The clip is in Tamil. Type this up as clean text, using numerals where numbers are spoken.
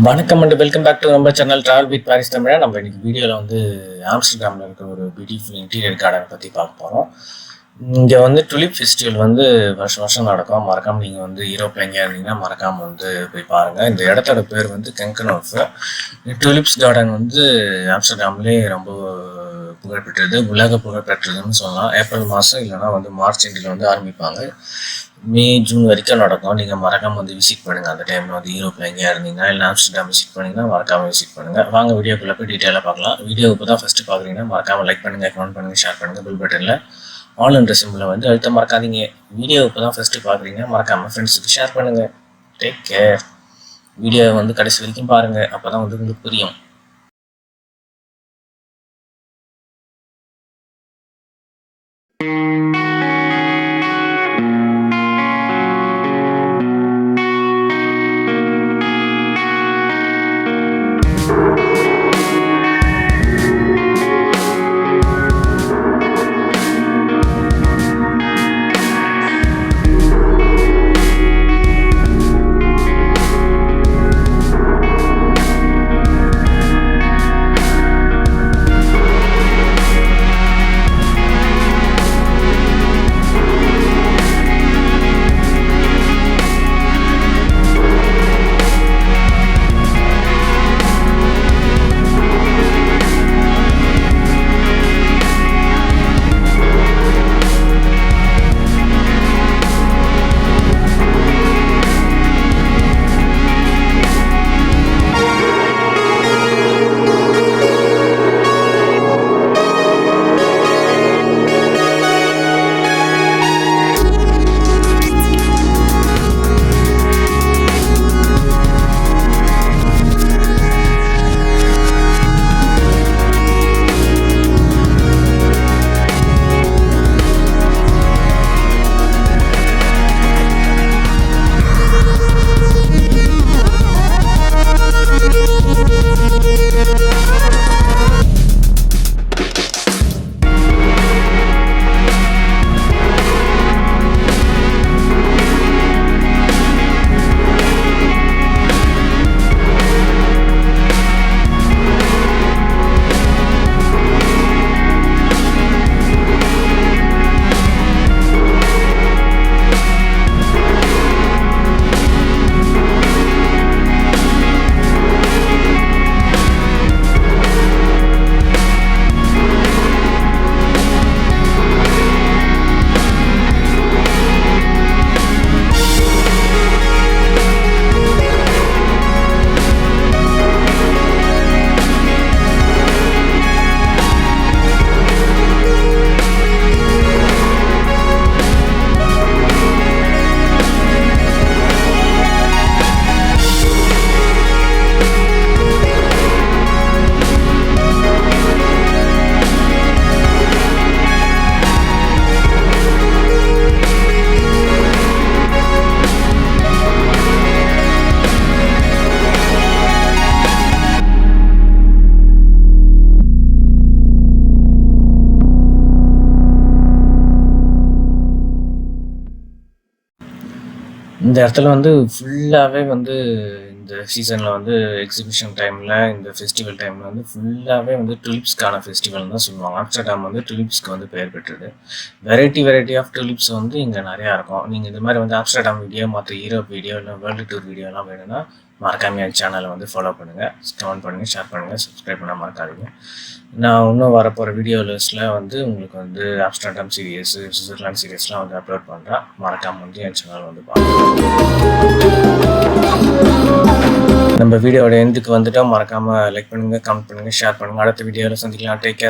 வணக்கம் அண்ட் வெல்கம் பேக் டு நம்ம சேனல் டிராவல் வித் பாரிஸ் தமிழா. நம்ம இன்னைக்கு வீடியோவில் ஆம்ஸ்டர்டாமில் இருக்கிற ஒரு பியூட்டிஃபுல் இன்டீரியர் கார்டன் பற்றி பார்க்க போகிறோம். இங்கே டுலிப் ஃபெஸ்டிவல் வருஷம் வருஷம் நடக்கும். மறக்காமல் நீங்கள் யூரோப்பில் எங்கேயா இருந்தீங்கன்னா மறக்காமல் போய் பாருங்கள். இந்த இடத்தோட பேர் KEUKENHOF டுலிப்ஸ் கார்டன் ஆம்ஸ்டர்டாம்லேயே ரொம்ப புகழ்பெற்றது, உலக புகழ்பெற்றதுன்னு சொல்லலாம். ஏப்ரல் மாதம் இல்லைனா மார்ச் எண்டில் ஆரம்பிப்பாங்க. மே ஜூன் வரைக்கும் நடக்கும். நீங்கள் மறக்காமல் விசிட் பண்ணுங்கள். அந்த டைமில் யூரோப்பில் எங்கேயா இருந்தீங்கன்னா இல்லை ஆம்ஸ்டர்டாம் விசிட் பண்ணிங்கன்னா மறக்காமல் விசிட் பண்ணுங்கள். வாங்க வீடியோக்குள்ளே போய் டீட்டெயிலாக பார்க்கலாம். வீடியோ இப்போ தான் ஃபஸ்ட்டு பார்க்குறீங்கன்னா மறக்காமல் லைக் பண்ணுங்கள், கமெண்ட் பண்ணுங்கள், ஷேர் பண்ணுங்கள். பில் பட்டனில் ஆல் என்ற சிம்பிளை அழுத்த மறக்காதீங்க. வீடியோ இப்போ தான் ஃபஸ்ட்டு பார்க்குறீங்க, மறக்காமல் ஃப்ரெண்ட்ஸுக்கு ஷேர் பண்ணுங்கள். Take care. வீடியோ கடைசி வரைக்கும் பாருங்கள், அப்போ தான் உங்களுக்கு புரியும். இந்த இடத்துல ஃபுல்லாகவே இந்த சீசனில் எக்ஸிபிஷன் டைமில், இந்த ஃபெஸ்டிவல் டைமில் ஃபுல்லாகவே டுலிப்ஸ்க்கான ஃபெஸ்டிவல் தான் சொல்லுவாங்க. ஆம்ஸ்டர்டாம் டுலிப்ஸ்க்கு பெயர் பெற்றது. வெரைட்டி ஆஃப் டுலிப்ஸ் இங்கே நிறையா இருக்கும். நீங்கள் இந்த மாதிரி ஆம்ஸ்டர்டாம் வீடியோ, மற்ற யூரோப் வீடியோ இல்லை வேர்ல்டு டூர் வீடியோலாம் வேணும்னா மறக்காமல் என் சேனலை ஃபாலோ பண்ணுங்கள், கமெண்ட் பண்ணுங்கள், ஷேர் பண்ணுங்கள், சப்ஸ்கிரைப் பண்ண மறக்காதீங்க. நான் இன்னும் வரப்போகிற வீடியோஸில் உங்களுக்கு ஆம்ஸ்டர்டாம் சீரியஸ், சுவிட்சர்லாந்து சீரியஸ்லாம் அப்லோட் பண்ணுறேன். மறக்காமல் என் சேனல் பாருங்கள். நம்ம வீடியோட எண்டுக்கு மறக்காமல் லைக் பண்ணுங்கள், கமெண்ட் பண்ணுங்கள், ஷேர் பண்ணுங்கள். அடுத்த வீடியோவில் சந்திக்கலாம். Take care.